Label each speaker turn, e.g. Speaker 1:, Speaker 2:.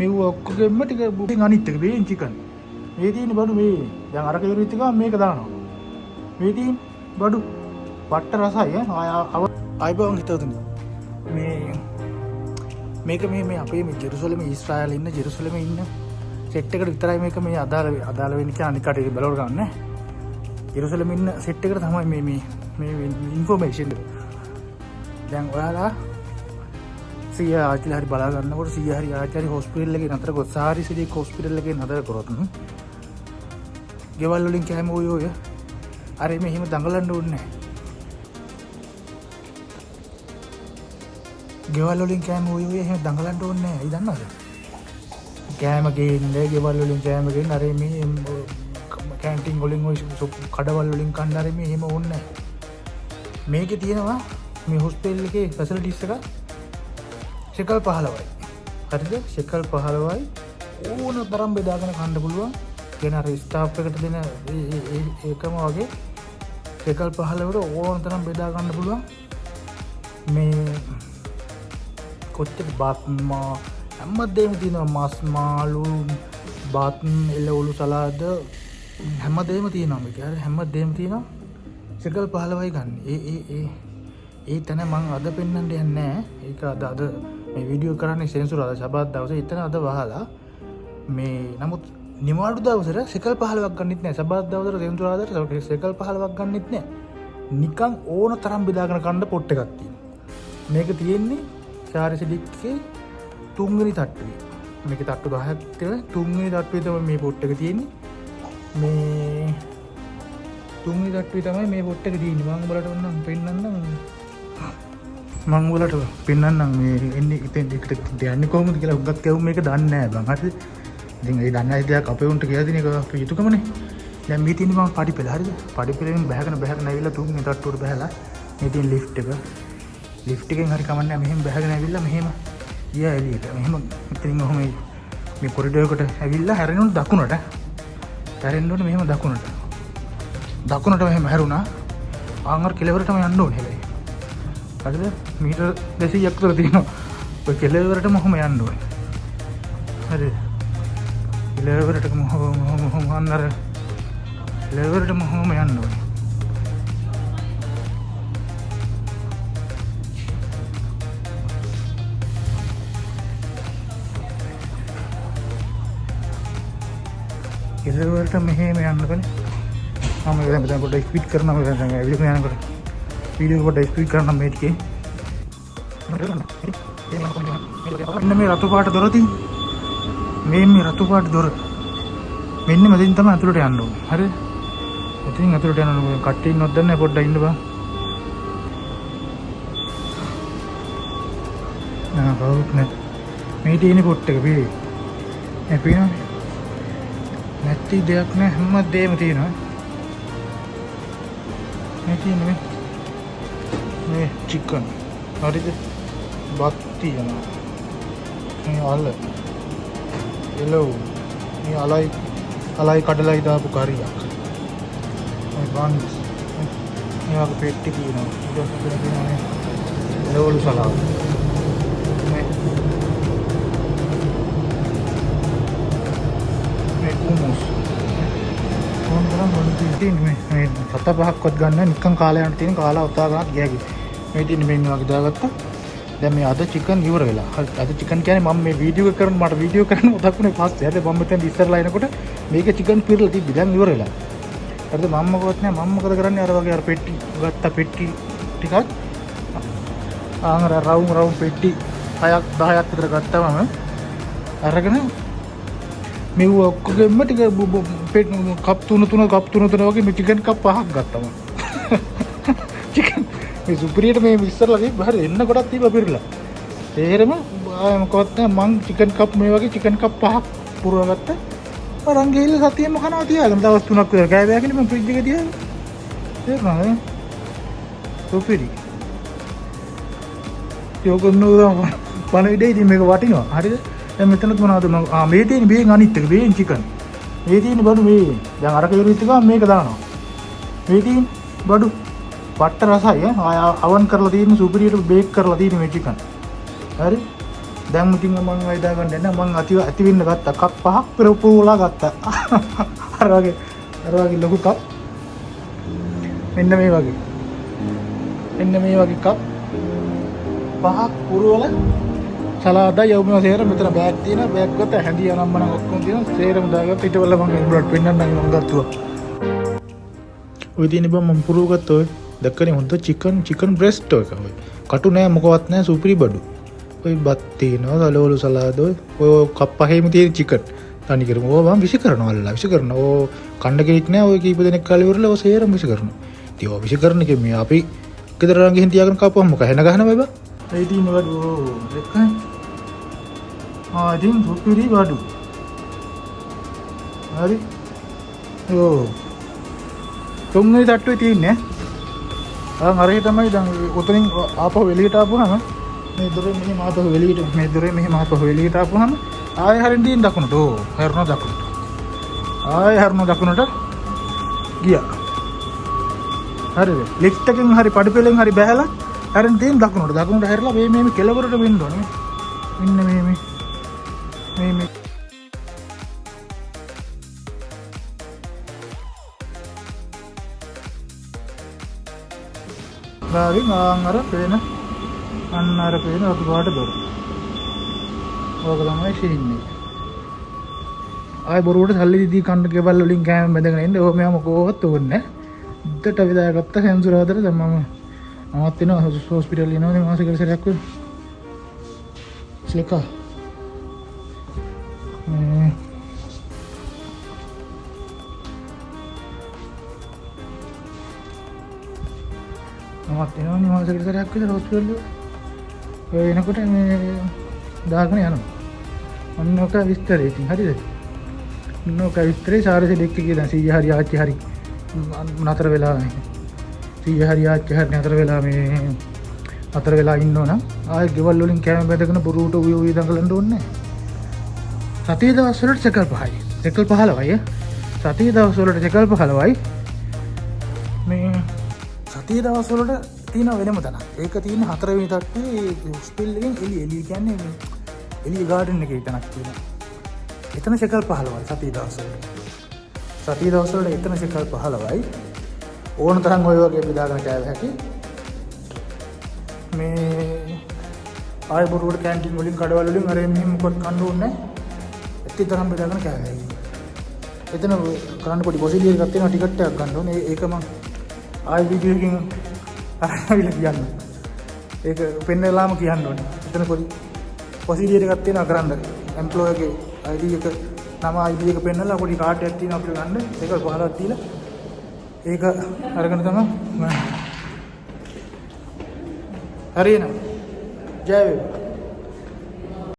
Speaker 1: මෙව ඔක්කොගෙම ටික බුටින් අනිත් එක බේන් චිකන්. මේ තියෙන බඩු මේ දැන් අරක ඉරිත් එක මේක දානවා. මේ තියෙන බඩු පට්ට රසයි ආයිබෝන් හිතවතුනි. මේක මේ අපේ මේ ජෙරුසලම ඊශ්‍රායලේ ඉන්න ජෙරුසලමේ ඉන්න සෙට් එකට විතරයි මේක මේ අදාළ වෙන්නේ කියලා අනිත් කටේ බලවල ගන්න. ජෙරුසලම ඉන්න සෙට් එකට තමයි මේ ඉන්ෆෝමේෂන් එක. දැන් ඔයාලා සිය ආච්චිලා හරි බලා ගන්නකොට සිය හරි ආච්චිලා හොස්පිටල් එකේ නතර කරොත් සාරි සිටි හොස්පිටල් එකේ නතර කරොත් ගෙවල් වලින් කැම ඔය අර මෙහෙම දඟලන්න ඕනේ නැහැ. ගෙවල් වලින් කැම ඔය එහෙම දඟලන්න ඕනේ නැහැ. ඒ දන්නවද? කැම ගේන්නේ ගෙවල් වලින් කැම ගේන්නේ අර මේ කැන්ටින් වලින් ඔය කඩවල් වලින් කන්න අර මේ එහෙම ඕනේ නැහැ. මේකේ තියෙනවා මේ හොස්පිටල් එකේ ෆැසිලිටිස් එක ශෙකල් 15යි. හරිද? ශෙකල් 15යි ඕන තරම් බෙදාගෙන කන්න පුළුවන්. කියන අර ස්ටාෆ් එකට දෙන ඒකම වගේ ශෙකල් 15ට ඕන තරම් බෙදා ගන්න පුළුවන්. මේ කොච්චර බාත්මා හැමදේම තියෙනවා. මස් මාළු බාත් එළවලු සලාද හැමදේම තියෙනවා. මේක හරි හැමදේම තියෙනවා. ශෙකල් 15යි ගන්න. ඒ තැන මම අද පෙන්වන්න යන්නේ නැහැ. ඒක අද මේ වීඩියෝ කරන්නේ සෙන්සුරාදා සබත් දවසේ එතන අද වහලා මේ නමුත් නිමාඩු දවසට ශෙකල් 15ක් ගන්නෙත් නැහැ. සබත් දවසට සෙන්සුරාදාට ශෙකල් 15ක් ගන්නෙත් නැහැ. නිකන් ඕන තරම් බෙදාගෙන කන්න පොට් එකක් තියෙනවා. මේක තියෙන්නේ ශාරිසිඩික්ගේ 3 වෙනි තට්ටුවේ. මේකේ තට්ටු 10ක් තියෙනවා. 3 වෙනි තට්ටුවේ තමයි මේ පොට් එක තියෙන්නේ. මේ 3 වෙනි තට්ටුවේ තමයි මේ පොට් එක තියෙන්නේ. මම උඹලට ඔන්නම් පෙන්නන්නම්. මං වලට පෙන්වන්නම් මේ එන්නේ ඉතින් එකට යන්නේ කොහොමද කියලා උගක් කියවුම් මේක දන්නේ නැහැ බං. හරිද? ඉතින් ඒ දන්නේ නැති දෙයක් අපේ උන්ට කියලා දෙන එක අපේ යුතුයකමනේ. දැන් මේ තියෙන්නේ මම පඩි පෙළ. හරිද? පඩි පෙළෙන් බහගෙන ඇවිල්ලා තුන් තට්ටුවට බහලා මේ තියෙන ලිෆ්ට් එක. ලිෆ්ට් එකෙන් හරි කමන්නේ මෙහෙම බහගෙන ඇවිල්ලා මෙහෙම ගියා එළියට. මෙහෙම ඉතින් ඔහොම මේ කොරිඩෝර් එකට ඇවිල්ලා හැරෙනුන දකුණට. හැරෙන්න ඕනේ මෙහෙම දකුණට. දකුණට මෙහෙම හැරුණා. ආන්ගර කෙලවරටම යන්න ඕනේ හැබැයි. හරිද? මීටර් 200ක් විතර තියෙනවා. ඔය කෙළවරටම ඔහොම යන්න ඕනේ. හරිද? කෙළවරටම ඔහොම අන්නර කෙළවරටම ඔහොම යන්න ඕනේ. කෙළවරට මෙහෙම යන්න ඕනේ. මම දැන් පොඩ්ඩක් ස්පීඩ් කරනවා මම දැන් වීඩියෝ යනකොට. වීඩියෝ කොට ස්පීඩ් කරන්න මේකේ මෙන්න මේ රතු පාට දොර තියෙන්නේ. මේ රතු පාට දොර මෙන්න මෙතෙන් තමයි අතුලට යන්න ඕනේ. හරිද? මෙතෙන් අතුලට යන්න ඕනේ. කට්ටිය ඉන්නවද දන්නේ නැහැ. පොඩ්ඩක් ඉන්න බා. නෑ කවුරුත් නැහැ. මේ තියෙන පොට් එක පිළි. මේ පිනවනේ. නැති දෙයක් නෑ. හැමදේම තියෙනවා. මේ තියෙන්නේ මේ චිකන්. හරිද? බත් තියෙනවා. මේ අල එළවලු. මේ අලයි කඩලයි දාපු කරියක්. මේ බන්ස්. මේ වගේ පෙට්ටි තියෙනවා. ඊට පස්සේ තියෙනවා මේ එළවලු සලාද. මේ කුමුස්. කොහොමද මේ සත පහක්වත් ගන්න නිකන් කාලේ යන තියෙන කාලා උතා ගන්නත් ගියාගේ. මේ තියෙන මේ වගේ දාගත්තා. දැන් මේ අද චිකන් ඉවර වෙලා. අද චිකන් කියන්නේ මම මේ වීඩියෝ එක කරන මට වීඩියෝ කරන්න උදක්ුනේ පස්සේ. හරිද? මම මෙතන ඉස්සරලා එනකොට මේක චිකන් පිරලා තිබ්බි. දැන් ඉවර වෙලා. හරිද? මම මොකවත් නෑ. මම මොකද කරන්නේ? අර වගේ අර පෙට්ටි ගත්ත පෙට්ටි ටිකක් ආන්ගර රවුම් පෙට්ටි 6ක් 10ක් විතර ගත්තා මම. අරගෙන මෙව ඔක්කොගෙම ටික කප් තුන වගේ මේ චිකන් කප් 5ක් ගත්තා මම. චිකන් මේ සුපිරියට මේ ඉස්සරලා තිබ්බ හරි එන්න කොටක් තිබ්බ පිරලා. තේරෙම ආය මොකවත් නැහැ. මං චිකන් කප් මේ වගේ චිකන් කප් 5ක් පුරවගත්තා. අරන් ගිහිල්ලා සතියෙම කනවා තියාගෙන දවස් 3ක් විතර කෑ බෑගෙන මම ෆ්‍රිජ් එකේ තියාගෙන. තේරුණාද? සුපිරි. යෝගන්නෝරම පණවිඩේ ඉතින් මේක වටිනවා. හරිද? දැන් මෙතනත් මොනවද මම මේ තියෙන බේන් අනිත් එක බේන් චිකන්. මේ තියෙන බඩු මේ දැන් අරක ඉරිත් එක මේක දානවා. මේ තියෙන බඩු පට්ට රසයි. අවන් කරලා තියෙන සුපිරියට බේක් කරලා තියෙන මේ චිකන්. හරි? දැන් මුතින් මම වයිදා ගන්න නෑ මම අති වෙන්න ගත්තා කප් 5ක් පුරවලා ගත්තා අර වගේ ලොකු කප් මෙන්න මේ වගේ කප් 5ක් පුරවලා සලාදා යවුම සේරම මෙතන බෑග් තියෙනවා බෑග් ගත්ත හැඳි අනම්මන ඔක්කොම තියෙනවා සේරම දාගත්ත ඊට පස්සේ මම උඹලට පෙන්නන්නම් මම ගත්තා ඔය තියෙන බම් මම පුරව ගත්තා ඔය දැක්කනේ හොඳ චිකන් බ්‍රෙස්ට් එක ඔය කටු නෑ මොකවත් නෑ සුපිරි බඩු ඔය බත් තියෙනවා සලෝලු සලාද ඔය කප් පහේම තියෙන චිකන් තනි කරමු ඕවා මම විශ් කරනවා අල්ලලා විශ් කරනවා ඕ කණ්ඩ කෙනෙක් නෑ ඔය කීප දෙනෙක් කාලේ ඉවරලා ඔය සේරම විශ් කරනවා ඉතින් ඔය විශ් කරන එකේ මේ අපි ගෙදර රන් ගිහින් තියාගෙන කපුවම මොකද හැන ගහන බබා ඒ තියෙන බඩු දෙකයි ඉතින් සුපිරි බඩු හරි ඕ තුන්වෙනි තට්ටුවේ තියෙන්නේ හරි තමයි දැන් උතනින් ආපහු එළියට ආපුවාම මේ දොරේ මෙහෙම ආපහු එළියට ආපුවාම ආයෙ හරින් දින් දකුණට හැරුණා දකුණට ගියා හරිද ලිෆ්ට් එකෙන් හරි පඩිපෙලෙන් හරි බැහැලා හරින් දින් දකුණට හැරිලා මේ කෙළවරට වෙන්න ඕනේ මෙන්න මේ ගාවින් අර පේන රතු පාට දොර. ඕක තමයි ෂීන්නේ. ආයි බොරුවට සල්ලි දීදී කන්න ගෙවල් වලින් කෑම බැඳගෙන ඉන්න ඕක මෙයා මොකවත් ඕනේ නැහැ. උද්දට විදාගත්ත සෙන්සුරාදට දැන් මමත් වෙනවා හොස්පිටල් යනවා මාසෙකට සැරයක් වෙන. ස්ලිකා. මමත් එනවා මාසෙකට සැරයක් විතර හොස්පිටල් ඔය එනකොට මේ දාගෙන යනවා. ඔන්න ඔක විස්තරේ ඉතින් හරිද? ඔන්න ඔක විස්තරේ සාරසේ දෙක්ක කියලා 100 හරි ආච්චි හරි නතර වෙලා නතර වෙලා ඉන්නවනම් ආයෙ ගෙවල් වලින් කෑම බැඳගෙන බොරුවට උයි දඟලන්න ඕනේ නැහැ. සතිය දවස් වලට සෙකල් 5යි. සෙකල් 15යි. සතිය දවස් වලට සෙකල් 15යි. මේ සතිය දවස් වලට තියෙන වෙනම තැනක්. ඒක තියෙන 4 වෙනි තට්ටුවේ හොස්පිටල් එකෙන් එළිය කියන්නේ මේ එළිය ගාඩන් එකේ තැනක් තියෙනවා. එතන සෙකල් 15යි සතිය දවස් වලට. සතිය දවස් වලට එතන සෙකල් 15යි. ඕන තරම් ඔය වගේ බෙදාගෙන කෑව හැකි. මේ ආයෙ බොරුවට කැන්ටින් වලින් කඩවල වලින් අර මෙහෙම මොකක්ද කන්න ඕනේ නැහැ. ඇත්ත තරම් බෙදාගෙන කෑව හැකි. එතන කරන්න පොඩි පොසිඩියර් එකක් තියෙනවා ටිකට් එකක් ගන්න ඕනේ. ඒක මම ආයෙ වීඩියෝ එකකින් අරගෙන කියන්න. ඒක පෙන්නලාම කියන්න ඕනේ. එතන පොඩි පොසිඩියර් එකක් තියෙනවා කරන්න. එම්ප්ලොයර්ගේ ID එක නම ID එක පෙන්නලා පොඩි කාඩ් එකක් තියෙනවා අපිට ගන්න. ඒක 15ක් දීලා ඒක අරගෙන තමයි හරියනවා. ජය වේවා.